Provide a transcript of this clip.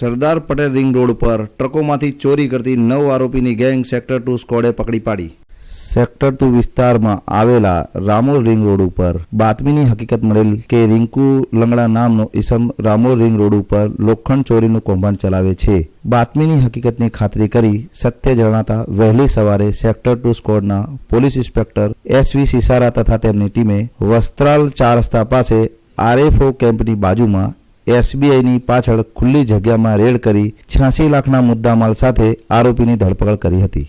Sardar Patel ring road પર ટ્રકોમાંથી ચોરી કરતી 9 આરોપીની ગેંગ સેક્ટર 2 સ્ક્વોડે પકડી પાડી। સેક્ટર 2 વિસ્તારમાં આવેલા રામોલ રિંગ રોડ ઉપર બાતમીની હકીકત મળેલ કે રિંકુ લંગડા નામનો ઈસમ રામોલ રિંગ રોડ ઉપર લોખંડ ચોરીનું કૌભાંડ ચલાવે છે। બાતમીની હકીકતની ખાતરી કરી સત્ય જણાતા વહેલી સવારે સેક્ટર 2 સ્ક્વોડના પોલીસ ઇન્સ્પેક્ટર SV સિસારા તથા તેમની ટીમે વસ્ત્રાલ 4 રસ્તા પાસે RFO કેમ્પની બાજુમાં SBIની પાછળ ખુલ્લી જગ્યામાં રેડ કરી 86 લાખના મુદ્દામાલ સાથે આરોપીની ધરપકડ કરી હતી।